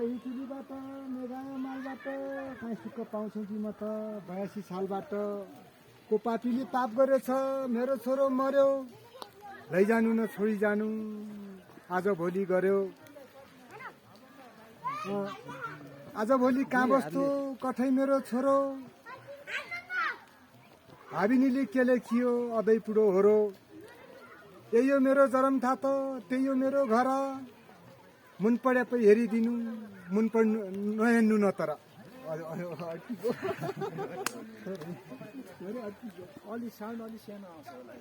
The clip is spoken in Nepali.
युटिलीबाट मेघामालबाट काहीँ सुक्क पाउँछौ कि म त 82 सालबाट कोपापीले पाप गरेछ मेरो छोरो मर्यो लैजानु न छोडी जानु आज भोलि गर्यो आज भोलि कहाँ बस्छु कठै मेरो छोरो भाविनीले के लेखियो अदै पुडो होरो यही हो मेरो जन्म थातो त्यही हो मेरो घर मुन पढे पै हेरिदिनु मुन पढ्नु नहेर्नु न तर अलि साउन्ड अलि सानो आउँछ होला